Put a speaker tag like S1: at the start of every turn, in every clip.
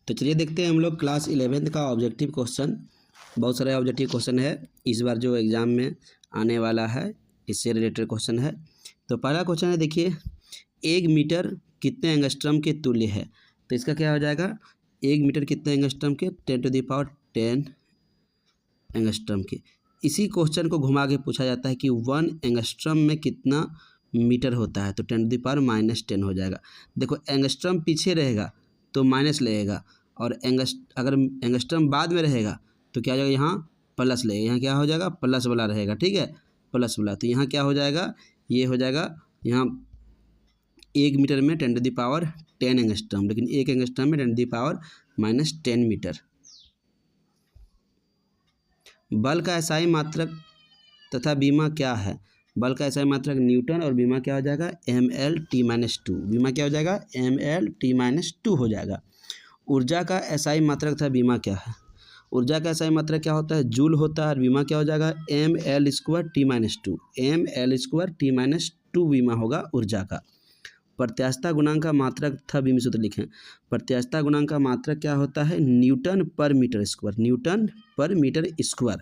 S1: तो चलिए देखते हैं हम लोग क्लास 11th का ऑब्जेक्टिव क्वेश्चन। बहुत सारे ऑब्जेक्टिव क्वेश्चन है इस बार जो एग्ज़ाम में आने वाला है, इससे रिलेटेड क्वेश्चन है। तो पहला क्वेश्चन है, देखिए 1 मीटर कितने एंगस्ट्रम के तुल्य है। तो इसका क्या हो जाएगा, 1 मीटर कितने एंगस्ट्रम के, 10⁻10 एंगस्ट्रम के। इसी क्वेश्चन को घुमा के पूछा जाता है कि 1 एंगस्ट्रम में कितना मीटर होता है, तो 10⁻−10 हो जाएगा। देखो एंगस्ट्रम पीछे रहेगा तो माइनस लगेगा, और अगर एंगस्ट्रम बाद में रहेगा तो क्या हो जाएगा, यहाँ प्लस लगेगा। यहाँ क्या हो जाएगा, प्लस वाला रहेगा, ठीक है, प्लस वाला। तो यहाँ क्या हो जाएगा, ये हो जाएगा यहाँ 1 मीटर में 10⁻10 एंगस्ट्रम, लेकिन 1 एंगस्ट्रम में 10⁻−10 मीटर। बल का एसआई मात्रक तथा बीमा क्या है। बल का एसआई मात्रक न्यूटन और बीमा क्या हो जाएगा, mL/t-2। बीमा क्या हो जाएगा, mL/t-2 हो जाएगा। ऊर्जा का एसआई मात्रक तथा बीमा क्या है। ऊर्जा का एसआई मात्रक क्या होता है, जूल होता है, और बीमा क्या हो जाएगा, mL²t-2। mL²t-2 बीमा होगा ऊर्जा का। प्रत्यास्थता गुणांक का मात्रक तथा बीम सूत्र लिखें। प्रत्यास्थता गुणांक का मात्रक क्या होता है, न्यूटन पर मीटर स्क्वायर, न्यूटन पर मीटर स्क्वायर।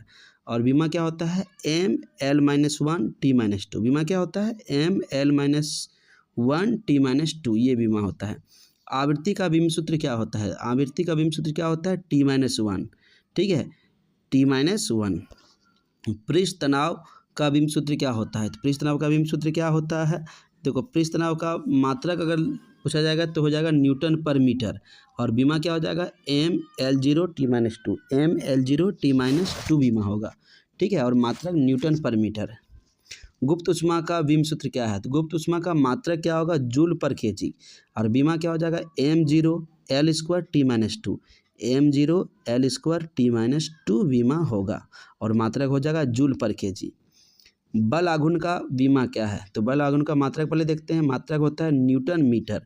S1: और बीमा क्या होता है, mL-1t-2। बीमा क्या होता है, mL-1t-2, ये बीमा होता है। आवृत्ति का बीम सूत्र क्या होता है, आवृत्ति का बीम सूत्र क्या होता है, t-1, ठीक है, t-1। पृष्ठ तनाव का बीम सूत्र क्या होता है, तो पृष्ठ तनाव का बीम सूत्र क्या होता है, देखो पृष्ठ तनाव का मात्रक अगर पूछा जाएगा तो हो जाएगा न्यूटन पर मीटर, और बीमा क्या हो जाएगा, mL0t-2, mL0t-2 बीमा होगा, ठीक है, और मात्रक न्यूटन पर मीटर। गुप्त ऊष्मा का बीम सूत्र क्या है, तो गुप्त ऊष्मा का मात्रक क्या होगा, जूल पर केजी, और बीमा क्या हो जाएगा, m0L²t-2, m0L²t-2 बीमा होगा, और मात्रक हो जाएगा जूल पर केजी। बल आघूर्ण का बीमा क्या है, तो बल आघूर्ण का मात्रक पहले देखते हैं। मात्रक होता है न्यूटन मीटर,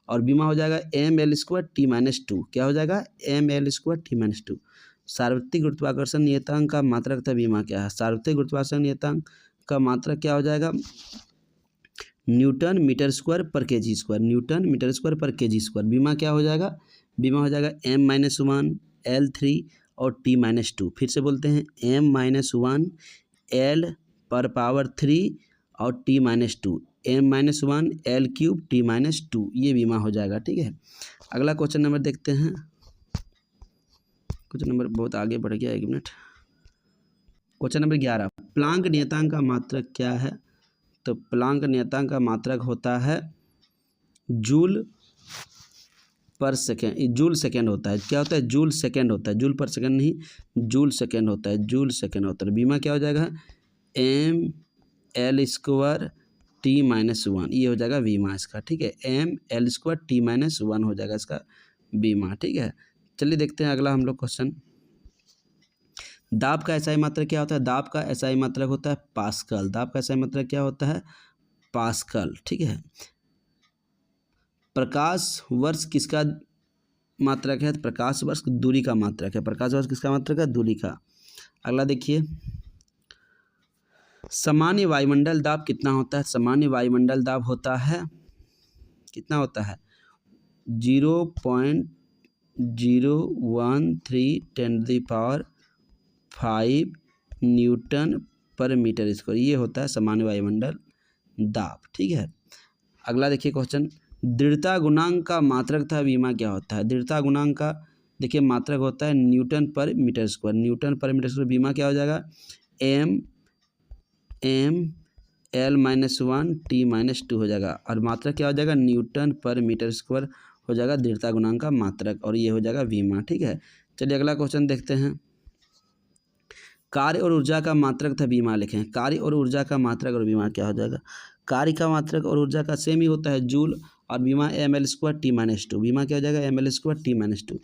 S1: और बीमा हो जाएगा mL²t-2, क्या हो जाएगा, mL²t-2। सार्वत्रिक गुरुत्वाकर्षण नियतांक का मात्रक तथा बीमा क्या है। सार्वत्रिक गुरुत्वाकर्षण नियतांक का मात्रक क्या हो जाएगा, न्यूटन मीटर स्क्वायर पर KG square, newton metre square पर केजी स्क्वायर। बीमा क्या हो जाएगा, बीमा हो जाएगा m-1 L3 और t-2। फिर से बोलते हैं, m-1 L/3 और t-2, m-1 L³ t-2, ये बीमा हो जाएगा, ठीक है। अगला क्वेश्चन नंबर देखते हैं। क्वेश्चन नंबर बहुत आगे बढ़ गया, 1 मिनट। क्वेश्चन नंबर 11, प्लांक नियतांक का मात्रक क्या है। तो प्लांक नियतांक का मात्रक होता है जूल पर सेकेंड, जूल सेकेंड होता है। क्या होता है, जूल सेकेंड होता है, जूल पर सेकेंड नहीं, जूल सेकेंड होता है, जूल सेकेंड होता है। बीमा क्या हो जाएगा, mL²t-1, ये हो जाएगा बीमा इसका, ठीक है, mL²t-1 हो जाएगा इसका बीमा, ठीक है। चलिए देखते हैं अगला हम लोग क्वेश्चन। दाब का एसआई मात्रक क्या होता है। दाब का एसआई मात्रक होता है पास्कल। दाब का एसआई मात्रक क्या होता है, पास्कल, ठीक है। प्रकाश वर्ष किसका मात्रक है, प्रकाश वर्ष दूरी का मात्रक है। प्रकाश वर्ष किसका मात्रक है, दूरी का। अगला देखिए, सामान्य वायुमंडल दाब कितना होता है। सामान्य वायुमंडल दाब होता है, कितना होता है, 0.013×10⁵ न्यूटन पर मीटर स्क्वायर, ये होता है सामान्य वायुमंडल दाब, ठीक है। अगला देखिए क्वेश्चन, दृढ़ता गुणांक का मात्रक तथा बीमा क्या होता है। दृढ़ता गुणांक का देखिए मात्रक होता है न्यूटन पर मीटर स्क्वायर, न्यूटन पर मीटर स्क्वायर। बीमा क्या हो जाएगा, mL-1t-2 हो जाएगा, और मात्रक क्या हो जाएगा, न्यूटन पर मीटर स्क्वायर हो जाएगा दृढ़ता गुणांक का मात्रक, और ये हो जाएगा बीमा, ठीक है। चलिए अगला क्वेश्चन देखते हैं। कार्य और ऊर्जा का मात्रक तथा बीमा लिखें। कार्य और ऊर्जा का मात्रक और बीमा क्या हो जाएगा। कार्य का मात्रक और ऊर्जा का सेम ही होता है, जूल, और बीमा mL²t-2। बीमा क्या हो जाएगा, mL²t-2।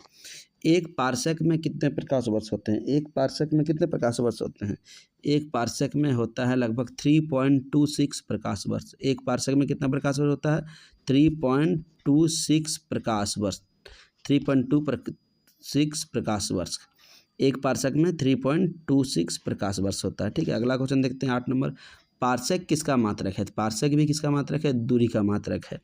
S1: एक पार्सेक में कितने प्रकाश वर्ष होते हैं। एक पार्सेक में कितने प्रकाश वर्ष होते हैं। एक पार्सेक में होता है लगभग 3.26 प्रकाश वर्ष। एक पार्सेक में कितना प्रकाश वर्ष होता है, 3.26 प्रकाश वर्ष, 3.26 प्रकाश वर्ष। एक पार्सेक में 3.26 प्रकाश वर्ष होता है, ठीक है। अगला क्वेश्चन देखते हैं, 8 नंबर। पार्सेक किसका मात्रक है। पार्सेक भी किसका मात्रक है, दूरी का मात्रक है।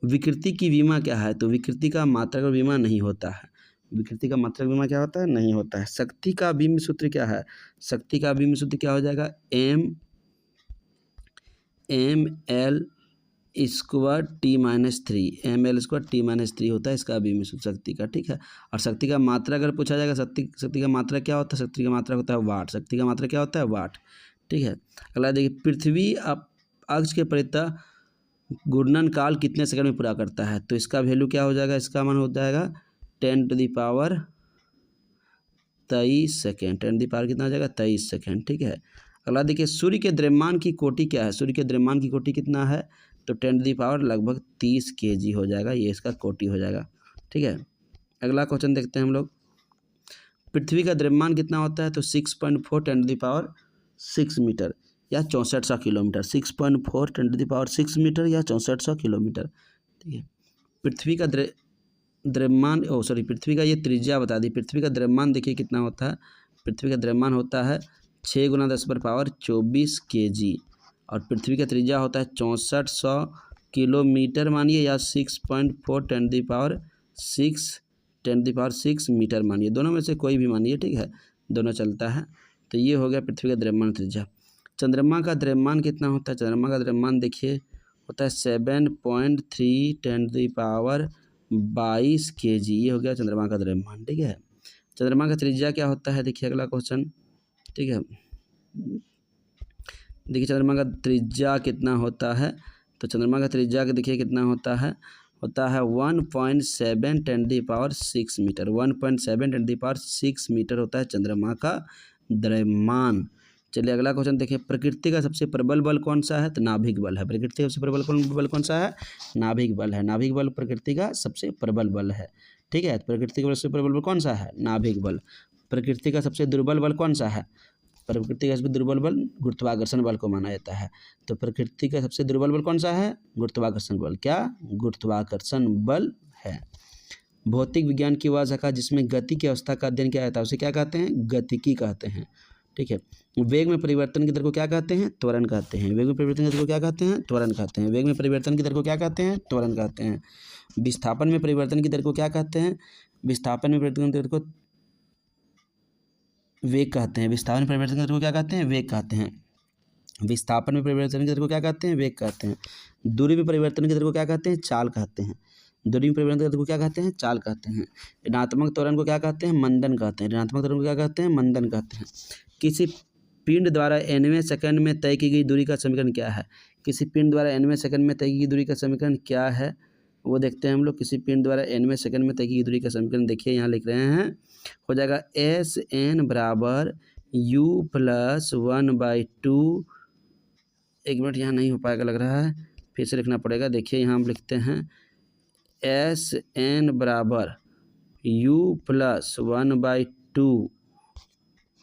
S1: विकृति की बीमा क्या है, तो विकृति का मात्रक और बीमा नहीं होता है। विकृति का मात्रक विमा क्या होता है, नहीं होता है। शक्ति का बीम सूत्र क्या है, शक्ति का बीम सूत्र क्या हो जाएगा, ml square t-3, ml square t-3 होता है इसका बीम सूत्र शक्ति का, ठीक है। और शक्ति का मात्रा अगर पूछा जाएगा, शक्ति का मात्रा क्या होता है, शक्ति का मात्रा होता है वाट, शक्ति का मात्रा क्या होता है, वाट, ठीक है। अगला देखिए, पृथ्वी अक्ष के परितः घूर्णन काल कितने सेकंड में पूरा करता है, तो इसका वैल्यू क्या हो जाएगा, इसका मान हो जाएगा 10⁻23 सेकेंड, 10⁻ कितना हो जाएगा, 23 सेकेंड, ठीक है। अगला देखिए, सूर्य के द्रव्यमान की कोटि क्या है, सूर्य के द्रव्यमान की कोटि कितना है, तो 10⁻³ लगभग 30 kg हो जाएगा, ये इसका कोटि हो जाएगा, ठीक है। अगला क्वेश्चन देखते हैं हम लोग, पृथ्वी का द्रव्यमान कितना होता है, तो 6.4 10⁻6 मीटर या 6400 किलोमीटर, 6.4 10⁻6 मीटर या 6400 किलोमीटर, ठीक है। पृथ्वी का द्रव्यमान पृथ्वी का ये त्रिज्या बता दी। पृथ्वी का द्रव्यमान देखिए कितना होता है, पृथ्वी का द्रव्यमान होता है 6 × 10⁻24 kg और पृथ्वी का त्रिज्या होता है 6400 किलोमीटर मानिए या 6.4 10⁻6 मीटर मानिए, दोनों में से कोई भी मानिए, ठीक है, दोनों चलता है। तो ये हो गया पृथ्वी का द्रव्यमान त्रिज्या। चंद्रमा का द्रव्यमान कितना होता है, चंद्रमा का द्रव्यमान देखिए होता है 7.3 10⁻22 kg, ये हो गया चंद्रमा का द्रव्यमान, ठीक है। चंद्रमा का त्रिज्या क्या होता है, देखिए अगला क्वेश्चन, ठीक है। देखिए चंद्रमा का त्रिज्या कितना होता है, तो चंद्रमा का त्रिज्या देखिए कितना होता है 1.7 10⁻6 मीटर, 1.7 10⁻6 मीटर होता है चंद्रमा का द्रव्यमान। चलिए अगला क्वेश्चन देखिए, प्रकृति का सबसे प्रबल बल कौन सा है, तो नाभिक बल है। प्रकृति का सबसे प्रबल बल कौन सा है, नाभिक बल है। नाभिक बल प्रकृति का सबसे प्रबल बल है, ठीक है। प्रकृति का सबसे प्रबल बल कौन सा है, नाभिक बल। प्रकृति का सबसे दुर्बल बल कौन सा है, प्रकृति का सबसे दुर्बल बल गुरुत्वाकर्षण बल को माना जाता है। तो प्रकृति का सबसे दुर्बल बल कौन सा है, गुरुत्वाकर्षण बल, क्या गुरुत्वाकर्षण बल है। भौतिक विज्ञान की वह शाखा जिसमें गति की अवस्था का अध्ययन किया जाता है उसे क्या कहते हैं, गतिकी कहते हैं, ठीक है। वेग में परिवर्तन की दर को क्या कहते हैं, त्वरण कहते हैं। वेग में परिवर्तन की दर को क्या कहते हैं, त्वरण कहते हैं। वेग में परिवर्तन की दर को क्या कहते हैं, त्वरण कहते हैं। विस्थापन में परिवर्तन की दर को क्या कहते हैं, विस्थापन में परिवर्तन की दर को वेग कहते हैं। विस्थापन में परिवर्तन की दर को क्या कहते हैं, वेग कहते हैं। विस्थापन में परिवर्तन की दर को क्या कहते हैं, वेग कहते हैं। दूरी में परिवर्तन की दर को क्या कहते हैं, चाल कहते हैं। दूरी में परिवर्तन की दर को क्या कहते हैं, चाल कहते हैं। ऋणात्मक त्वरण को क्या कहते हैं, मंदन कहते हैं। ऋणात्मक त्वरण को क्या कहते हैं, मंदन कहते हैं। किसी पिंड द्वारा nवें सेकंड में तय की गई दूरी का समीकरण क्या है, किसी पिंड द्वारा nवें सेकंड में तय की गई दूरी का समीकरण क्या है, वो देखते हैं हम लोग। किसी पिंड द्वारा nवें सेकंड में तय की गई दूरी का समीकरण देखिए यहाँ लिख रहे हैं, हो जाएगा SN बराबर U + 1/2। एक मिनट, यहाँ नहीं हो पाएगा लग रहा है, फिर से लिखना पड़ेगा। देखिए यहाँ हम लिखते हैं SN बराबर U + 1/2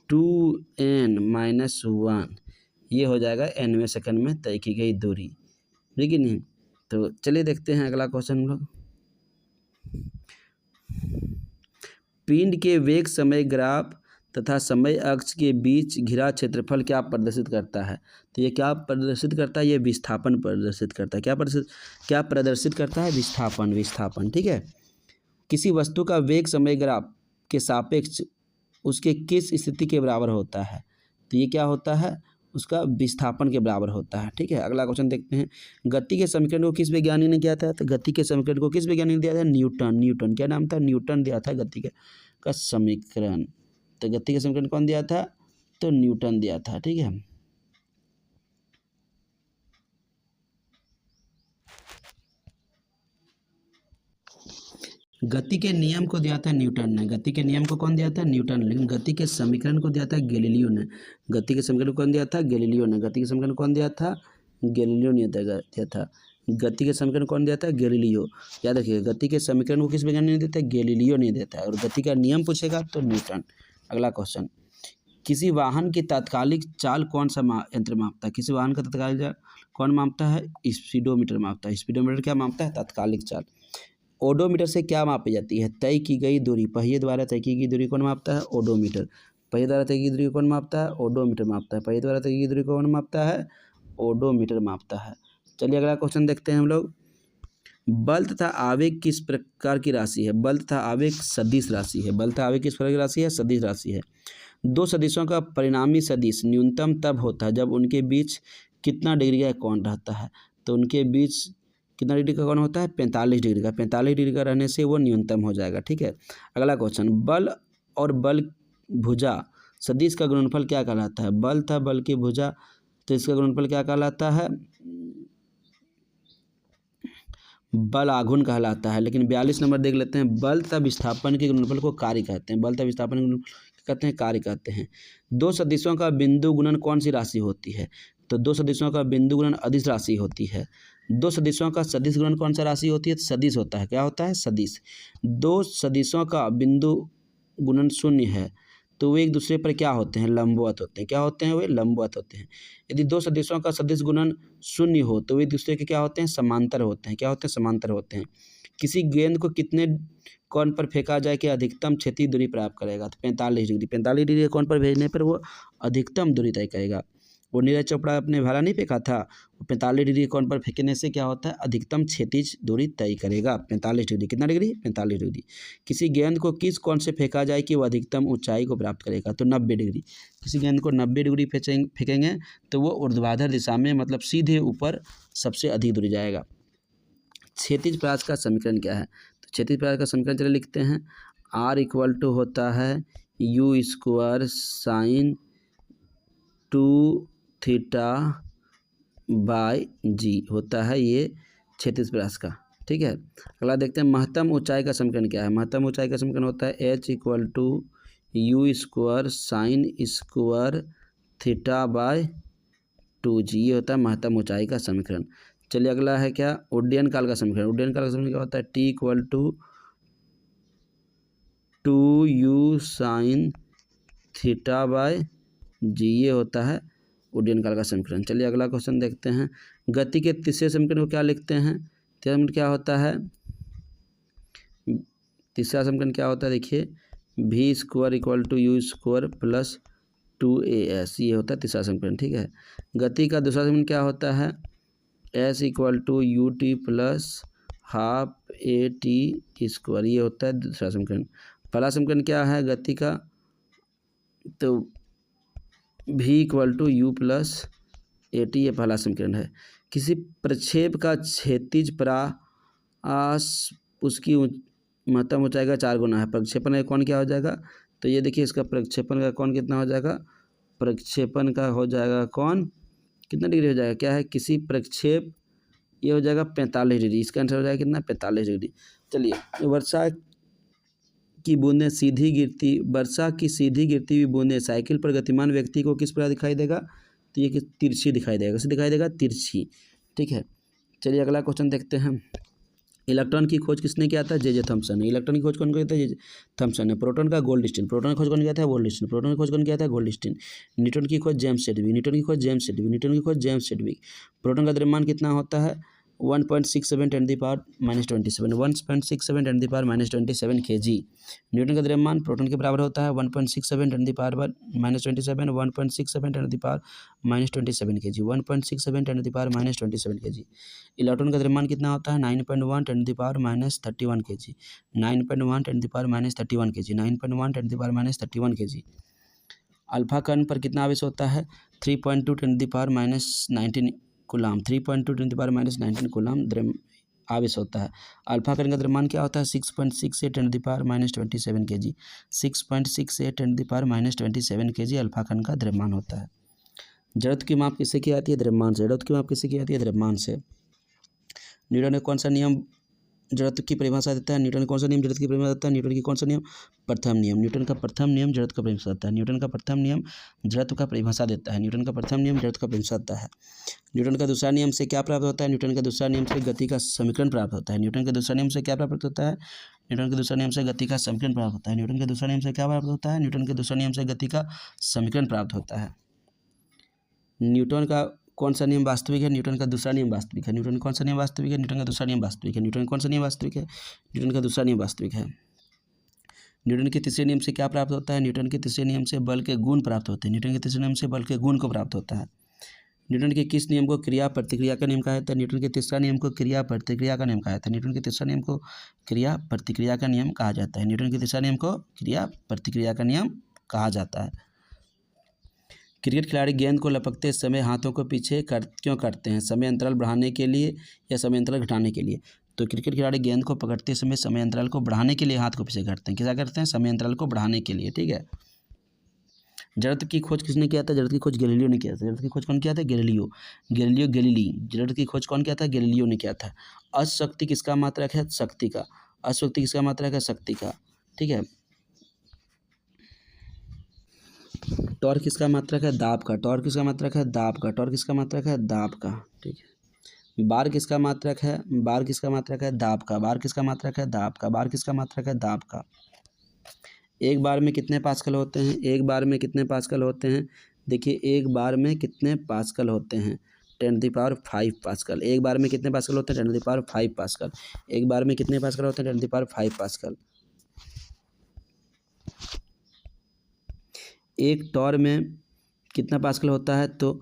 S1: 2n - 1, ये हो जाएगा nवें सेकंड में तय की गई दूरी, ठीक है नहीं। तो चलिए देखते हैं अगला क्वेश्चन हम लोग। पिंड के वेग समय ग्राफ तथा समय अक्ष के बीच घिरा क्षेत्रफल क्या प्रदर्शित करता है, तो ये क्या प्रदर्शित करता है, ये विस्थापन प्रदर्शित करता है। क्या प्रदर्शित करता है, विस्थापन, ठीक है। किसी वस्तु का वेग समय ग्राफ के सापेक्ष उसके किस स्थिति के बराबर होता है, तो ये क्या होता है, उसका विस्थापन के बराबर होता है, ठीक है। अगला क्वेश्चन देखते हैं, गति के समीकरण को किस वैज्ञानिक ने किया था, तो गति के समीकरण को किस वैज्ञानिक ने दिया था, न्यूटन। क्या नाम था, न्यूटन दिया था गति का समीकरण। तो गति का समीकरण कौन दिया था, तो न्यूटन दिया था, ठीक है। गति के नियम को दिया था न्यूटन ने, गति के नियम को कौन दिया था, न्यूटन। लेकिन गति के समीकरण को दिया था गैलीलियो ने। गति के समीकरण को कौन दिया था, गैलीलियो ने। गति के समीकरण कौन दिया था, गैलीलियो ने दिया था। गति के समीकरण कौन दिया था, गैलीलियो। याद रखिए, गति के समीकरण को किस वैज्ञानिक ने दिया था, गैलीलियो ने देता है। और गति का नियम पूछेगा तो न्यूटन। अगला क्वेश्चन, किसी वाहन की तात्कालिक चाल कौन सा यंत्र मापता है, किसी वाहन का तात्कालिक चाल कौन मापता है, स्पीडोमीटर मापता है। स्पीडोमीटर क्या मापता है, तात्कालिक चाल। ओडोमीटर से क्या मापी जाती है, तय की गई दूरी। पहिए द्वारा तय की गई दूरी कौन मापता है, ओडोमीटर। पहिए द्वारा तय की गई दूरी कौन मापता है, ओडोमीटर मापता है। पहिए द्वारा तय की गई दूरी कौन मापता है, ओडोमीटर मापता है। चलिए अगला क्वेश्चन देखते हैं हम लोग। बल तथा आवेग किस प्रकार की राशि है? बल तथा आवेग सदिश राशि है। बल तथा आवेग किस प्रकार की राशि है? सदिश राशि है। दो सदिशों का परिणामी सदिश न्यूनतम तब होता है जब उनके बीच कितना डिग्री का कोण रहता है? तो उनके बीच कितना डिग्री का कोण होता है? 45 डिग्री का। 45 डिग्री का रहने से वो न्यूनतम हो जाएगा। ठीक है। अगला क्वेश्चन, बल और बल भुजा सदिश का गुणनफल क्या कहलाता है? बल था बल की भुजा, तो इसका गुणनफल क्या कहलाता है? बल आघूर्ण कहलाता है। लेकिन 42 नंबर देख लेते हैं, बल तथा विस्थापन के गुणनफल को कार्य कहते हैं। बल तथा विस्थापन के गुणनफल कहते हैं, कार्य कहते हैं। दो सदिशों का बिंदु गुणन कौन सी राशि होती है? तो दो सदिशों का बिंदु गुणन अदिश राशि होती है। दो सदिशों का सदिश गुणन कौन सा राशि होती है? सदिश होता है। क्या होता है? सदिश। दो सदिशों का बिंदु गुणन शून्य है तो वे एक दूसरे पर क्या होते हैं? लंबवत होते हैं। क्या होते हैं? वे लंबवत होते हैं। यदि दो सदिशों का सदिश गुणन शून्य हो तो वे एक दूसरे के क्या होते हैं? समांतर होते हैं। क्या होते हैं? समांतर होते हैं। किसी गेंद को कितने कोण पर फेंका जाए कि अधिकतम क्षैतिज दूरी प्राप्त करेगा? तो 45 डिग्री। 45 डिग्री के कोण पर भेजने पर वो अधिकतम दूरी तय करेगा। वो नीरज चोपड़ा अपने भाला नहीं फेंका था, 45 डिग्री कोण पर फेंकने से क्या होता है? अधिकतम क्षैतिज दूरी तय करेगा। 45 डिग्री। कितना डिग्री? 45 डिग्री। किसी गेंद को किस कोण से फेंका जाए कि वो अधिकतम ऊंचाई को प्राप्त करेगा? तो 90 डिग्री। किसी गेंद को 90 डिग्री फेंकेंगे तो वो ऊर्ध्वाधर दिशा में, मतलब सीधे ऊपर सबसे अधिक दूरी जाएगा। क्षैतिज परास का समीकरण क्या है? तो क्षैतिज परास का समीकरण चलिए लिखते हैं। R = होता है U² sin 2θ/g होता है ये क्षैतिज परास का। ठीक है। अगला देखते हैं, महत्तम ऊंचाई का समीकरण क्या है? महत्तम ऊंचाई का समीकरण होता है H = U² sin θ/2g। ये होता है महत्तम ऊंचाई का समीकरण। चलिए अगला है क्या? उड्डयन काल का समीकरण। उड्डयन काल का समीकरण क्या होता है? T = 2u sin θ/g। ये होता है उड्डयन काल का समीकरण। चलिए अगला क्वेश्चन देखते हैं, गति के तीसरे समीकरण को क्या लिखते हैं? तीसरा समीकरण क्या होता है? तीसरा समीकरण क्या होता है? देखिए, v² = u² + 2as। ये होता है तीसरा समीकरण। ठीक है। गति का दूसरा समीकरण क्या होता है? s = ut + ½ at²। ये होता है दूसरा समीकरण। पहला समीकरण क्या है गति का? तो v = u + at। ये पहला समीकरण है। किसी प्रक्षेप का क्षैतिज परास उसकी महत्तम ऊंचाई का 4 गुना है। प्रक्षेपण का कोण क्या हो जाएगा? तो ये देखिए, इसका प्रक्षेपण का कोण कितना हो जाएगा? प्रक्षेपण का हो जाएगा कोण कितना डिग्री हो जाएगा? क्या है? किसी प्रक्षेप, ये हो जाएगा 45 डिग्री। इसका आंसर हो जाएगा कितना? 45 डिग्री। चलिए, वर्षा की सीधी गिरती हुई बूंदें साइकिल पर गतिमान व्यक्ति को किस प्रकार दिखाई देगा? तो ये तिरछी दिखाई देगा। कैसे दिखाई देगा? तिरछी। ठीक है। चलिए अगला क्वेश्चन देखते हैं, इलेक्ट्रॉन की खोज किसने किया था? J Thomson. इलेक्ट्रॉन की खोज कौन किया था? जे थॉमसन ने। प्रोटॉन का गोल्डस्टीन। प्रोटॉन की खोज कौन किया था? गोल्डस्टीन। प्रोटॉन की खोज कौन किया था? गोल्डस्टीन। न्यूटन की खोज जेम्स चैडविक। न्यूटन की खोज जेम्स चैडविक। न्यूटन की खोज जेम्स चैडविक। प्रोटॉन का द्रव्यमान कितना होता है? 1.67 × 10⁻27 1.67 × 10⁻27 kg। न्यूटन का द्रव्यमान प्रोटॉन के बराबर होता है 1.67 × 10⁻27 1.67 × 10⁻27 kg 1.67 × 10⁻27 kg। इलेक्ट्रॉन का द्रव्यमान कितना होता है? 9.1 × 10⁻31 kg 9.1 × 10⁻31 kg 9.1 × 10⁻31 kg। अल्फा कण पर कितना आवेश होता है? 3.2 × 10⁻19 कूलाम 3.2 × 10⁻19 कूलाम आवेश होता है। अल्फा कण का द्रव्यमान क्या होता है? 6.68 × 10⁻27 kg 6.68 × 10⁻27 kg अल्फा कण का द्रव्यमान होता है। जड़त्व की माप किससे की जाती है? द्रव्यमान से। जड़त्व की माप किससे की जाती है? द्रव्यमान से। न्यूटन ने कौन सा नियम जड़त्व की परिभाषा देता है? न्यूटन ने कौन सा नियम जड़त्व की परिभाषा देता है? न्यूटन की कौन सा नियम? प्रथम नियम। न्यूटन का प्रथम नियम जड़त्व का परिभाषा देता है। न्यूटन का प्रथम नियम जड़त्व का परिभाषा देता है। न्यूटन का प्रथम नियम जड़त्व का परिभाषा देता है। न्यूटन का दूसरा नियम से क्या प्राप्त होता है? न्यूटन का दूसरा नियम से गति का समीकरण प्राप्त होता है। न्यूटन के दूसरा नियम से क्या प्राप्त होता है? न्यूटन के दूसरा नियम से गति का समीकरण प्राप्त होता है। न्यूटन के दूसरा नियम से क्या प्राप्त होता है? न्यूटन के दूसरा नियम से गति का समीकरण प्राप्त होता है। न्यूटन का कौन सा नियम वास्तविक है? न्यूटन का दूसरा नियम वास्तविक है। न्यूटन कौन सा नियम वास्तविक है? न्यूटन का दूसरा नियम वास्तविक है। न्यूटन कौन सा नियम वास्तविक है? न्यूटन का दूसरा नियम वास्तविक है। न्यूटन के तीसरे नियम से क्या प्राप्त होता है? न्यूटन के तीसरे नियम से बल के गुण प्राप्त होते हैं। न्यूटन के तीसरे नियम से बल के गुण को प्राप्त होता है। न्यूटन के किस नियम को क्रिया प्रतिक्रिया का नियम कहा जाता है? न्यूटन के तीसरा नियम को क्रिया प्रतिक्रिया का नियम कहा जाता है। न्यूटन के तीसरा नियम को क्रिया प्रतिक्रिया का नियम कहा जाता है। न्यूटन के तीसरा नियम को क्रिया प्रतिक्रिया का नियम कहा जाता है। क्रिकेट खिलाड़ी गेंद को लपकते समय हाथों को पीछे क्यों करते हैं? समय अंतराल बढ़ाने के लिए या समय अंतराल घटाने के लिए? तो क्रिकेट खिलाड़ी गेंद को पकड़ते समय समय अंतराल को बढ़ाने के लिए हाथ को पीछे करते हैं। क्या करते हैं? समय अंतराल को बढ़ाने के लिए। ठीक है। जड़त्व की खोज किसने किया था? जड़त्व की खोज गैलीलियो ने किया था। जड़त्व की खोज कौन किया था? Galileo Galilei. जड़त्व की खोज कौन किया था? गैलीलियो ने किया था। अशक्ति किसका मात्रक है? शक्ति का। अशक्ति किसका मात्रक है? शक्ति का। ठीक है। टॉर्क किसका मात्रक है? दाब का। टॉर्क किसका मात्रक है? दाब का। टॉर्क किसका मात्रक है? दाब का। ठीक है। बार किसका मात्रक है? बार किसका मात्रक है? दाब का। बार किसका मात्रक है? दाब का। बार किसका मात्रक है? दाब का। एक बार में कितने पास्कल होते हैं? एक बार में कितने पास्कल होते हैं? देखिए, एक बार में कितने पास्कल होते हैं? 10⁵ पास्कल। एक बार में कितने पास्कल होते हैं? 10⁵ पास्कल। एक बार में कितने पास्कल होते हैं? 10⁵ पास्कल। एक टॉर में कितना पास्कल होता है? तो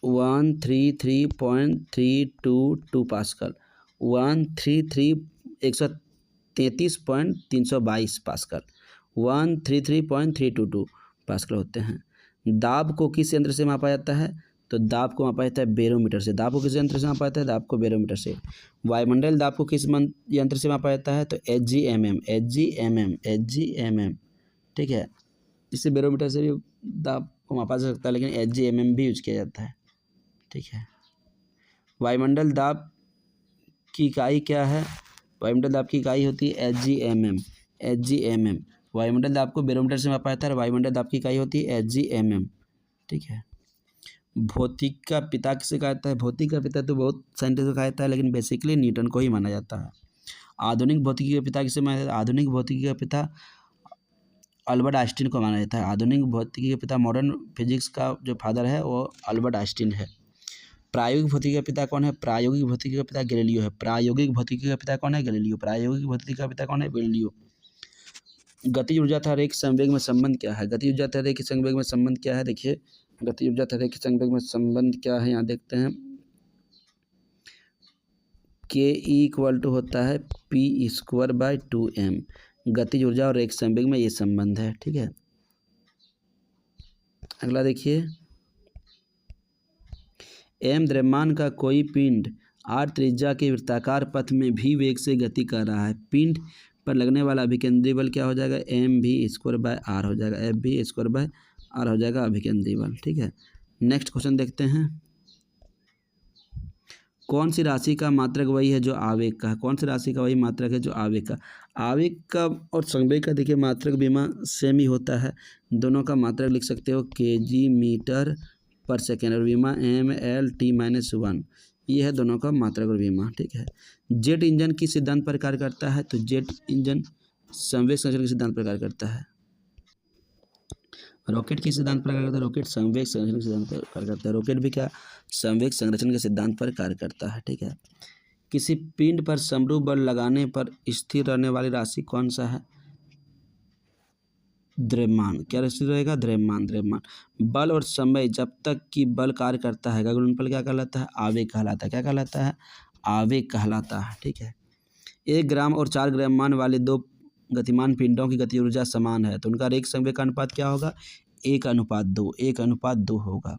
S1: 133.322 पास्कल। 133.322 पास्कल। 133.322 पास्कल होते हैं। दाब को किस यंत्र से मापा जाता है? तो दाब को मापा जाता है बैरोमीटर से। दाब को किस यंत्र से मापा जाता है? दाब को बैरोमीटर से। वायुमंडल दाब को किस यंत्र से मापा जाता है? तो HGMM। ठीक है। इससे बैरोमीटर से भी दाब को मापा जा सकता है, लेकिन HGMM भी यूज किया जाता है। ठीक है। वायुमंडल दाब की इकाई क्या है? वायुमंडल दाब की इकाई होती है HGMM। वायुमंडल दाब को बैरोमीटर से मापा जाता है। वायुमंडल दाब की इकाई होती है HGMM। ठीक है। भौतिक का पिता किसे कहा जाता है? भौतिक का पिता तो बहुत साइंटिस्ट को कहा जाता है, लेकिन बेसिकली न्यूटन को ही माना जाता है। आधुनिक भौतिकी का पिता किसे माना जाता है? आधुनिक भौतिकी का पिता अल्बर्ट आइंस्टीन को माना जाता है। आधुनिक भौतिकी के पिता, मॉडर्न फिजिक्स का जो फादर है वो अल्बर्ट आइंस्टीन है। प्रायोगिक भौतिकी का पिता कौन है? प्रायोगिक भौतिकी का पिता गैलीलियो है। प्रायोगिक भौतिकी का पिता कौन है? गैलीलियो। प्रायोगिक भौतिकी का पिता कौन है? गैलीलियो। गतिज ऊर्जा तथा रेखीय संवेग में संबंध क्या है? गतिज ऊर्जा तथा रेखीय संवेग में संबंध क्या है? देखिए, गतिज ऊर्जा तथा रेखीय संवेग में संबंध क्या है, यहाँ देखते हैं। K होता है P²/2m। गतिज ऊर्जा और रेखीय संवेग में ये संबंध है। ठीक है। अगला देखिए, m द्रव्यमान का कोई पिंड r त्रिज्या के वृत्ताकार पथ में भी वेग से गति कर रहा है। पिंड पर लगने वाला अभिकेंद्री बल क्या हो जाएगा? mv²/r हो जाएगा। fv²/r हो जाएगा अभिकेंद्री बल। ठीक है। नेक्स्ट क्वेश्चन देखते हैं। कौन सी राशि का मात्रक वही है जो आवेग का है? कौन सी राशि का वही मात्रक है जो आवेग का? आवेग का और संवेग का देखिए मात्रक बीमा सेम ही होता है। दोनों का मात्रक लिख सकते हो kg मीटर/सेकेंड और बीमा mL/t-1। ये है दोनों का मात्रक और बीमा। ठीक है। जेट इंजन किस सिद्धांत पर कार्य करता है? तो जेट इंजन संवेग संरक्षण के सिद्धांत पर कार्य करता है। रॉकेट किस सिद्धांत पर कार्य करता है? रॉकेट संवेग संरक्षण के सिद्धांत पर कार्य करता है। रॉकेट भी क्या? संवेग संरक्षण के सिद्धांत पर कार्य करता है। ठीक है। किसी पिंड पर समरूप बल लगाने पर स्थिर रहने वाली राशि कौन सा है? द्रव्यमान। क्या स्थिर रहेगा? द्रव्यमान। बल और समय जब तक कि बल कार्य करता है का गुणनफल क्या कहलाता है? आवेग कहलाता है। क्या कहलाता है? आवेग कहलाता है। ठीक है। 1 ग्राम और 4 द्रव्यमान वाले दो गतिमान पिंडों की गति ऊर्जा समान है, तो उनका रेखीय संवेग का अनुपात क्या होगा? 1:2। 1:2 होगा।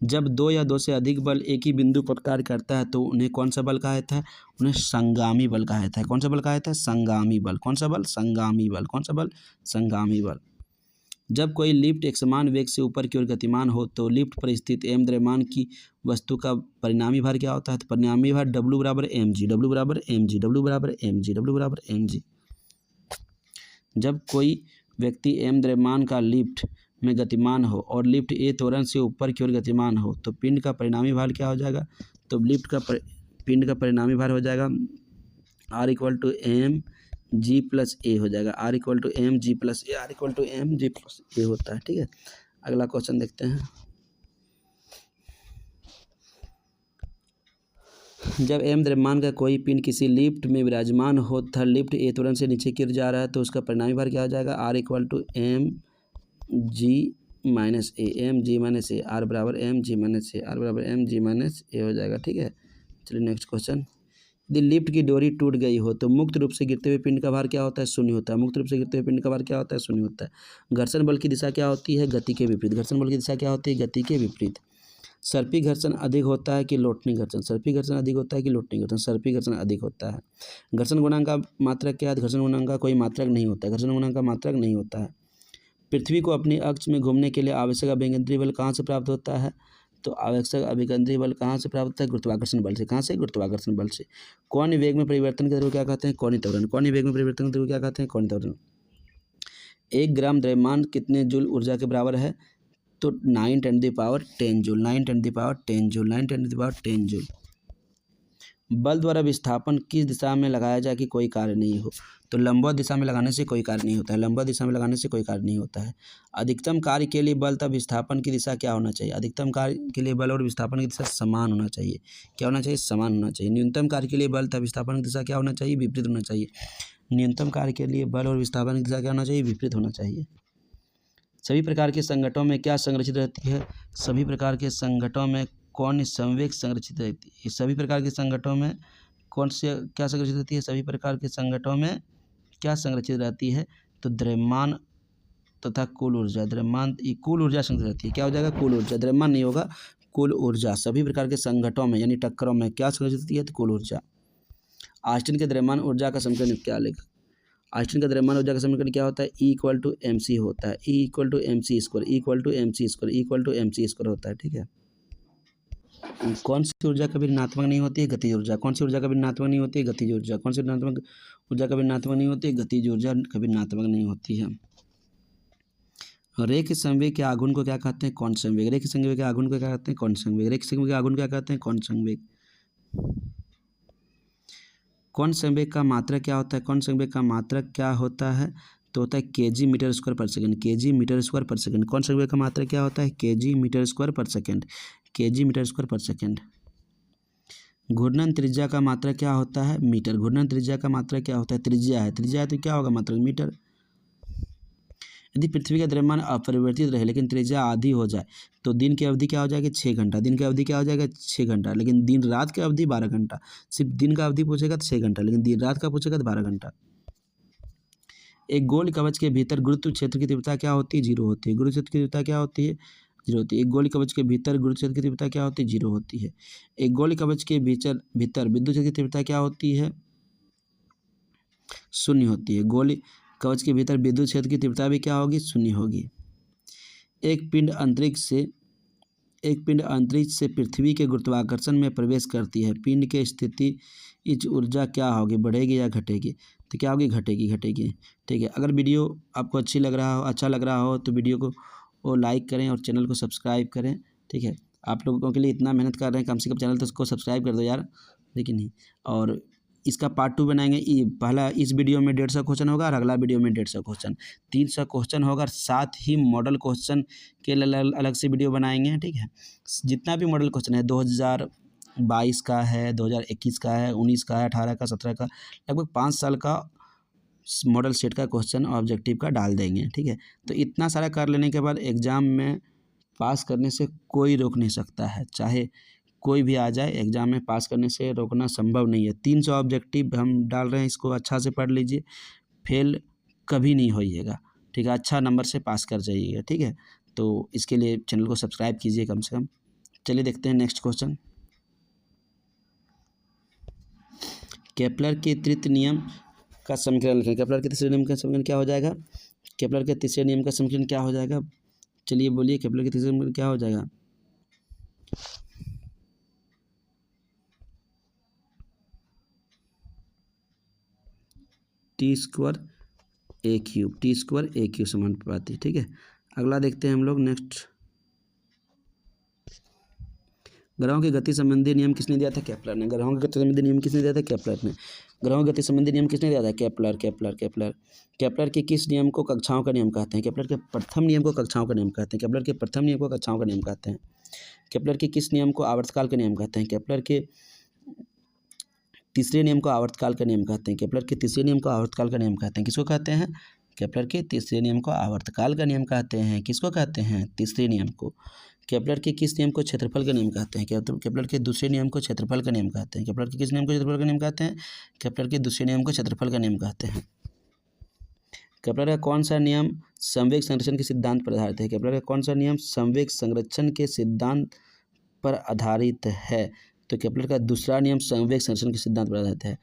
S1: जब 2 या 2 से अधिक बल एक ही बिंदु पर कार्य करता है तो उन्हें कौन सा बल कहा जाता है? उन्हें संगामी बल कहा जाता है। कौन सा बल कहा जाता है? संगामी बल। कौन सा बल? संगामी बल। कौन सा बल? संगामी बल। जब कोई लिफ्ट एक समान वेग से ऊपर की ओर गतिमान हो तो लिफ्ट पर स्थित m द्रव्यमान की वस्तु का परिणामी भार क्या होता है? तो परिणामी भार W=mg। जब कोई व्यक्ति m द्रव्यमान का लिफ्ट में गतिमान हो और लिफ्ट a त्वरण से ऊपर की ओर गतिमान हो तो पिंड का परिणामी भार क्या हो जाएगा? तो पिंड का परिणामी भार हो जाएगा R=mg+a हो जाएगा। R=mg+a होता है। ठीक है। अगला क्वेश्चन देखते हैं। जब m द्रव्यमान का कोई पिंड किसी लिफ्ट में विराजमान हो तथा लिफ्ट a त्वरण से नीचे की ओर जा रहा है तो उसका परिणामी भार क्या हो जाएगा? R=mg minus A, M G minus A, R बराबर M G minus A, R बराबर एम जी माइनस ए हो जाएगा। ठीक है, चलिए नेक्स्ट क्वेश्चन। यदि लिफ्ट की डोरी टूट गई हो तो मुक्त रूप से गिरते हुए पिंड का भार क्या होता है? शून्य होता है। मुक्त रूप से गिरते हुए पिंड का भार क्या होता है? शून्य होता है। घर्षण बल की दिशा क्या होती है? गति के विपरीत। घर्षण बल की दिशा क्या होती है? गति के विपरीत। सर्पी घर्षण अधिक होता है कि लोटनी घर्षण? सर्पी घर्षण अधिक होता है कि लोटनी घर्षण? सर्पी घर्षण अधिक होता है। घर्षण गुणांक का मात्रक क्या है? घर्षण गुणांक का कोई मात्रक नहीं होता है। घर्षण गुणांक का मात्रक नहीं होता है। पृथ्वी को अपने अक्ष में घूमने के लिए आवश्यक अभिकेंद्री बल कहाँ से प्राप्त होता है? तो आवश्यक अभिकेंद्री बल कहाँ से प्राप्त होता है? गुरुत्वाकर्षण बल से। कहाँ से? गुरुत्वाकर्षण बल से। कोणीय वेग में परिवर्तन के दर को क्या कहते हैं? कोणीय त्वरण। कोणीय वेग में परिवर्तन के दर को क्या कहते हैं? कोणीय त्वरण। 1 ग्राम द्रव्यमान कितने जूल ऊर्जा के बराबर है? तो 9 × 10 जूल। 9 × 10 जूल। 9 × 10 जूल। बल द्वारा विस्थापन किस दिशा में लगाया जाए कि कोई कार्य नहीं हो? तो लंबवत दिशा में लगाने से कोई कार्य नहीं होता है। लंबवत दिशा में लगाने से कोई कार्य नहीं होता है। अधिकतम कार्य के लिए बल तथा विस्थापन की दिशा क्या होना चाहिए? अधिकतम कार्य के लिए बल और विस्थापन की दिशा समान होना चाहिए। क्या होना चाहिए? समान होना चाहिए। न्यूनतम कार्य के लिए बल तथा विस्थापन की दिशा क्या होना चाहिए? विपरीत होना चाहिए। न्यूनतम कार्य के लिए बल और विस्थापन की दिशा क्या होना चाहिए? विपरीत होना चाहिए। सभी प्रकार के संघटनों में क्या संरक्षित रहती है? सभी प्रकार के संघटनों में कौन संवेग संरक्षित रहती है? सभी प्रकार के संघटनों में कौन से क्या संरक्षित रहती है? सभी प्रकार के संघटनों में क्या संरक्षित रहती है? तो द्रव्यमान तथा कुल ऊर्जा। द्रव्यमान कुल ऊर्जा संरक्षित रहती है। क्या हो जाएगा? कुल ऊर्जा। द्रव्यमान नहीं होगा, कुल ऊर्जा। सभी प्रकार के संघटनों में यानी टक्करों में क्या संरक्षित रहती है? तो कुल ऊर्जा। आइंस्टीन के द्रव्यमान ऊर्जा का समीकरण क्या लिखा? आइंस्टीन का द्रव्यमान ऊर्जा का समीकरण क्या होता है? E = mc होता है। E = mc²। E = mc²। E = mc² होता है। ठीक है। कौन सी ऊर्जा कभी ऋणात्मक नहीं होती है? गतिज ऊर्जा। कौन सी ऊर्जा कभी ऋणात्मक नहीं होती है? गतिज ऊर्जा। कौन सी ऋणात्मक ऊर्जा कभी ऋणात्मक नहीं होती है? गतिज ऊर्जा कभी ऋणात्मक नहीं होती है। रेखीय संवेग के आघूर्ण को क्या कहते हैं? कौन संवेग। रेखीय संवेग के आघूर्ण को क्या कहते हैं? कौन संवेग। रेखीय संवेग के आघूर्ण क्या कहते हैं? कौन संवेग। कौन संवेग का मात्रक क्या होता है? कौन संवेग का मात्रक क्या होता है? तो होता है kg m/s/s। kg m/s/s। कौन संवेग का मात्रक क्या होता है? kg m/s/s। kg m/s/s। घूर्णन त्रिज्या का मात्रक क्या होता है? मीटर। घूर्णन त्रिज्या का मात्रक क्या होता है? त्रिज्या है। त्रिज्या है तो क्या होगा? मात्रक मीटर। यदि पृथ्वी का द्रव्यमान अपरिवर्तित रहे लेकिन त्रिज्या आधी हो जाए तो दिन की अवधि क्या हो जाएगी? 6 घंटा। दिन की अवधि क्या हो जाएगा? 6 घंटा। लेकिन दिन रात की अवधि 12 घंटा। सिर्फ दिन का अवधि पूछेगा तो 6 घंटा, लेकिन दिन रात का पूछेगा तो 12 घंटा। एक गोल कवच के भीतर गुरुत्व क्षेत्र की तीव्रता क्या होती है? 0 होती है। गुरुत्व क्षेत्र की तीव्रता क्या होती है? 0 होती है। एक गोल कवच के भीतर गुरुत्व क्षेत्र की तीव्रता क्या होती है? 0 होती है। एक गोल कवच के भीतर विद्युत क्षेत्र की तीव्रता क्या होती है? 0 होती है। गोल कवच के भीतर विद्युत क्षेत्र की तीव्रता भी क्या होगी? 0 होगी। एक पिंड अंतरिक्ष से पृथ्वी के गुरुत्वाकर्षण में प्रवेश करती है। पिंड के स्थिति इच ऊर्जा क्या होगी? बढ़ेगी या घटेगी? तो क्या होगी? घटेगी। ठीक है। अगर वीडियो आपको अच्छा लग रहा हो तो वीडियो को लाइक करें और चैनल को सब्सक्राइब करें। ठीक है। आप लोगों के लिए इतना मेहनत कर रहे हैं, कम से कम चैनल तो उसको सब्सक्राइब कर दो यार। लेकिन नहीं, और इसका पार्ट 2 बनाएंगे। पहला इस वीडियो में 150 क्वेश्चन होगा और अगला वीडियो में 150 क्वेश्चन, 300 क्वेश्चन होगा। साथ ही मॉडल क्वेश्चन के अलग से वीडियो बनाएंगे। ठीक है। जितना भी मॉडल क्वेश्चन है 2022 का है, 2021 का है, 19 का है, 18 का, 17 का, लगभग 5 साल का मॉडल सेट का क्वेश्चन ऑब्जेक्टिव का डाल देंगे। ठीक है। तो इतना सारा कर लेने के बाद एग्ज़ाम में पास करने से कोई रोक नहीं सकता है। चाहे कोई भी आ जाए, एग्ज़ाम में पास करने से रोकना संभव नहीं है। 300 ऑब्जेक्टिव हम डाल रहे हैं, इसको अच्छा से पढ़ लीजिए। फेल कभी नहीं होइएगा। ठीक है। अच्छा नंबर से पास कर जाइएगा। ठीक है। तो इसके लिए चैनल को सब्सक्राइब कीजिए कम से कम। चलिए देखते हैं नेक्स्ट क्वेश्चन। केपलर के तृतीय नियम का समीकरण लिखें। केपलर के तीसरे नियम का समीकरण क्या हो जाएगा? केपलर के तीसरे नियम का समीकरण क्या हो जाएगा? चलिए बोलिए, केपलर के तीसरे नियम क्या हो जाएगा? T² A³ समानुपाती। ठीक है। अगला देखते हैं हम लोग नेक्स्ट। ग्रहों की गति संबंधी नियम किसने दिया था? केपलर ने। ग्रहों की गति संबंधी नियम किसने दिया था? केपलर ने। ग्रहों की गति संबंधी नियम किसने दिया था? केपलर के किस नियम को कक्षाओं का नियम कहते हैं? केपलर के प्रथम नियम को कक्षाओं का नियम कहते हैं। केपलर के प्रथम नियम को कक्षाओं का नियम कहते हैं। केपलर के किस नियम को आवर्तकाल का नियम कहते हैं? केपलर के तीसरे नियम को आवर्तकाल का नियम कहते हैं। केपलर के तीसरे नियम को आवर्तकाल का नियम कहते हैं। किसको कहते हैं? केपलर के तीसरे नियम को आवर्तकाल का नियम कहते हैं। किसको कहते हैं? तीसरे नियम को। केपलर के किस नियम को क्षेत्रफल का नियम कहते हैं? केपलर के दूसरे नियम को क्षेत्रफल का नियम कहते हैं। केपलर के किस नियम को क्षेत्रफल का नियम कहते हैं? केपलर के दूसरे नियम को क्षेत्रफल का नियम कहते हैं। केपलर का कौन सा नियम संवेग संरक्षण के सिद्धांत पर आधारित है? केपलर का कौन सा नियम संवेग संरक्षण के सिद्धांत पर आधारित है? तो केपलर का दूसरा नियम संवेग संरक्षण के सिद्धांत पर आधारित है।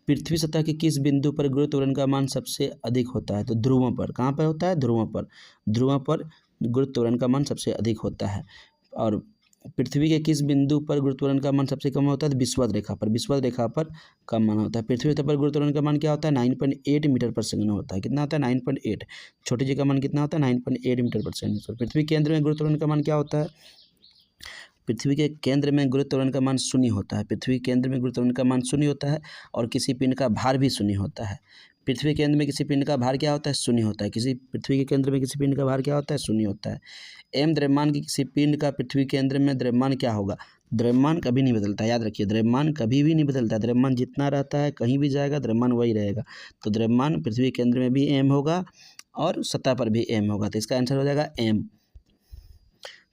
S1: पृथ्वी सतह के किस बिंदु पर गुरुत्व त्वरण का मान सबसे अधिक होता है? तो ध्रुवों पर। कहाँ पर होता है? ध्रुवों पर। ध्रुवों पर गुरुत्व त्वरण का मान सबसे अधिक होता है। और पृथ्वी के किस बिंदु पर गुरुत्व त्वरण का मान सबसे कम होता है? विषुवत रेखा पर। विषुवत रेखा पर कम मान होता है। पृथ्वी सतह पर गुरुत्व त्वरण का मान क्या होता है? 9.8 मीटर पर सेकंड होता है। कितना होता है? 9.8। छोटी जी का मान कितना होता है? 9.8 मीटर पर सेकंड। पृथ्वी के केंद्र में गुरुत्व त्वरण का मान क्या होता है? पृथ्वी के केंद्र में गुरुत्व त्वरण का मान शून्य होता है। पृथ्वी के केंद्र में गुरुत्व त्वरण का मान शून्य होता है और किसी पिंड का भार भी शून्य होता है। पृथ्वी के केंद्र में किसी पिंड का भार क्या होता है? शून्य होता है। पृथ्वी के केंद्र में किसी पिंड का भार क्या होता है? शून्य होता है। एम द्रव्यमान की किसी पिंड का पृथ्वी के केंद्र में द्रव्यमान क्या होगा? द्रव्यमान कभी नहीं बदलता, याद रखिए, द्रव्यमान कभी भी नहीं बदलता। द्रव्यमान जितना रहता है कहीं भी जाएगा द्रव्यमान वही रहेगा। तो द्रव्यमान पृथ्वी के केंद्र में भी एम होगा और सतह पर भी एम होगा। तो इसका आंसर हो जाएगा एम।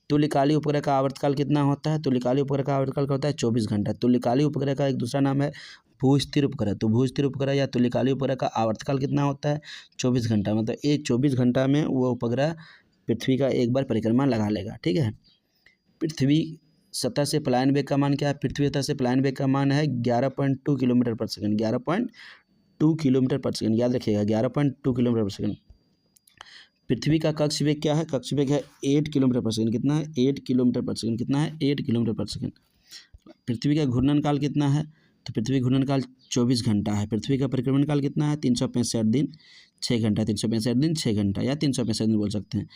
S1: तुल्यकालिक उपग्रह का आवर्तकाल कितना होता है? तुल्यकालिक उपग्रह का आवर्तकाल होता है 24 घंटा। तुल्यकालिक उपग्रह का एक दूसरा नाम है भू-स्थिर उपग्रह। तो भू-स्थिर उपग्रह या तुल्यकालिक उपग्रह का आवर्तकाल कितना होता है? 24 घंटा। मतलब ये 24 घंटा में वो उपग्रह पृथ्वी का एक बार परिक्रमा लगा लेगा। ठीक है। पृथ्वी सतह से पलायन वेग का मान क्या है? पृथ्वी सतह से पलायन वेग का मान है 11.2 किलोमीटर पर सेकंड। 11.2 किलोमीटर पर सेकंड, याद रखिएगा, 11.2 किलोमीटर पर सेकंड। पृथ्वी का कक्ष वेग क्या है? कक्ष वेग है 8 किलोमीटर पर सेकंड। कितना है? 8 किलोमीटर पर सेकंड। कितना है? 8 किलोमीटर पर सेकंड। पृथ्वी का घूर्णन काल कितना है? तो पृथ्वी घूर्णन काल 24 घंटा है। पृथ्वी का परिक्रमण काल कितना है? 365 दिन 6 घंटा। 365 दिन 6 घंटा या 365 दिन बोल सकते हैं।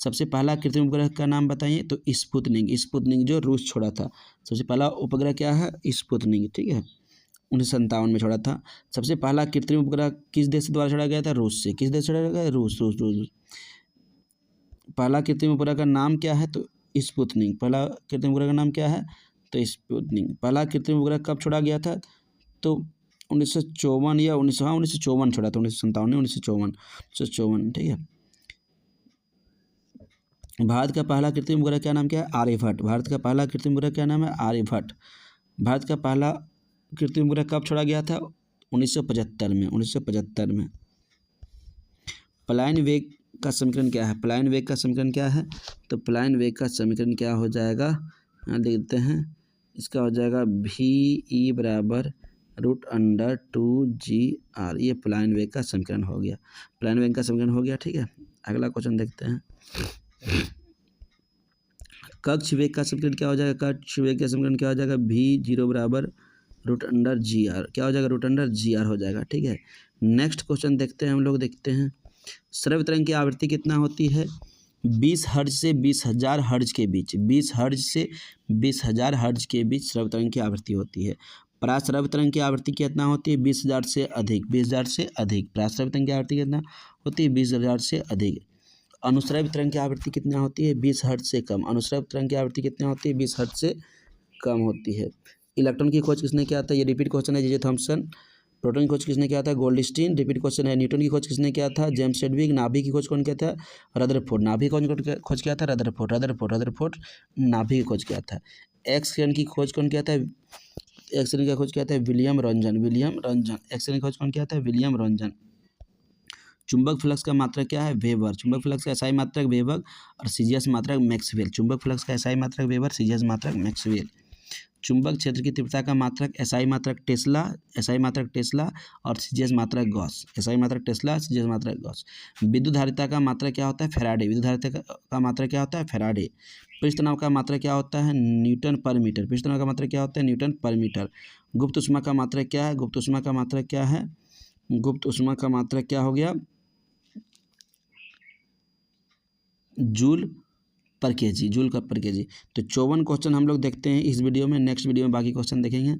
S1: सबसे पहला कृत्रिम उपग्रह का नाम बताइए। तो स्पुतनिक। स्पुतनिक जो रूस छोड़ा था। सबसे पहला उपग्रह क्या है? स्पुतनिक। ठीक है, 1957 में छोड़ा था। सबसे पहला कृत्रिम उपग्रह किस देश द्वारा छोड़ा गया था? रूस से। किस देश छोड़ा गया? रूस। पहला कृत्रिम उपग्रह का नाम क्या है? तो स्पुतनिक। पहला कृत्रिम उपग्रह का नाम क्या है? तो स्पुतनिक। पहला कृत्रिम उपग्रह कब छोड़ा गया था? तो 1954 या 1954 छोड़ा था। 1957 नहीं, 1954। ठीक है। भारत का पहला कृत्रिम उपग्रह क्या नाम क्या है? आर्यभट्ट। भारत का पहला कृत्रिम उपग्रह क्या नाम है? आर्यभट्ट। भारत का पहला कृत्रिम उपग्रह कब छोड़ा गया था? 1975 में। 1975 में। पलायन वेग का समीकरण क्या है? पलायन वेग का समीकरण क्या है? तो पलायन वेग का समीकरण क्या हो जाएगा? यहाँ देखते हैं। इसका हो जाएगा VE बराबर √2GR। ये पलायन वेग का समीकरण हो गया। पलायन वेग का समीकरण हो गया। ठीक है। अगला क्वेश्चन देखते हैं। कक्ष वेग का समीकरण क्या हो जाएगा? कक्ष वेग का समीकरण क्या हो जाएगा? V0 बराबर √GR। क्या हो जाएगा? √GR हो जाएगा। ठीक है। नेक्स्ट क्वेश्चन देखते हैं हम लोग। देखते हैं श्रव्य तरंग की आवृत्ति कितना होती है? 20 हर्ट्ज से 20,000 हर्ट्ज के बीच। 20 हर्ट्ज से 20,000 हर्ट्ज के बीच श्रव्य तरंग की आवृत्ति होती है। पराश्रव्य तरंग की आवृत्ति कितना होती है? 20,000 से अधिक। 20,000 से अधिक। पराश्रव्य तरंग की आवृत्ति कितना होती है? 20,000 से अधिक। अनुश्रव्य तरंग की आवृत्ति कितना होती है? 20 हर्ट्ज से कम। अनुश्रव्य तरंग की आवृत्ति कितना होती है? 20 हर्ट्ज से कम होती है। इलेक्ट्रॉन की खोज किसने किया था? ये रिपीट क्वेश्चन है। J Thomson. प्रोटॉन की खोज किसने किया था? गोल्डस्टीन। रिपीट क्वेश्चन है। न्यूटन की खोज किसने किया था? James Chadwick. नाभि की खोज कौन किया था? रदरफोर्ड। नाभि कौन खोज किया था? रदरफोर्ड नाभि की खोज किया था। एक्स किरण की खोज कौन किया था? एक्स किरण की खोज किया था? विलियम रॉन्जन। एक्स किरण की खोज कौन किया था? विलियम रॉन्जन। चुंबक फ्लक्स का मात्रक क्या है? वेबर। चुंबक फ्लक्स का एसआई मात्रक वेबर और सीजीएस मात्रक मैक्सवेल। चुंबक फ्लक्स का एसआई मात्रक वेबर, सीजीएस मात्रक मैक्सवेल। चुंबक क्षेत्र की तीव्रता का मात्रक एसआई मात्रक टेस्ला और सीजीएस मात्रक गॉस। एसआई मात्रक टेस्ला, सीजीएस मात्रक गॉस। विद्युत धारिता का मात्रक क्या होता है? फैराडे। विद्युत धारिता का मात्रक क्या होता है? फैराडे। पृष्ठ तनाव का मात्रक क्या होता है? न्यूटन पर मीटर। पृष्ठ तनाव का मात्रक क्या होता है? न्यूटन पर मीटर। गुप्त ऊष्मा का मात्रक क्या है? गुप्त ऊष्मा का मात्रक क्या है? गुप्त ऊष्मा का मात्रक क्या हो गया? जूल पर केजी। तो 54 क्वेश्चन हम लोग देखते हैं इस वीडियो में। नेक्स्ट वीडियो में बाकी क्वेश्चन देखेंगे।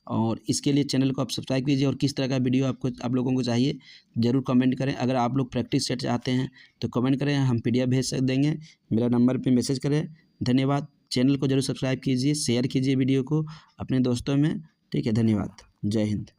S1: और इसके लिए चैनल को आप सब्सक्राइब कीजिए। और किस तरह का वीडियो आप लोगों को चाहिए ज़रूर कमेंट करें। अगर आप लोग प्रैक्टिस सेट चाहते हैं तो कमेंट करें, हम PDF भेज देंगे। मेरा नंबर पर मैसेज करें। धन्यवाद। चैनल को जरूर सब्सक्राइब कीजिए, शेयर कीजिए वीडियो को अपने दोस्तों में। ठीक है, धन्यवाद। जय हिंद।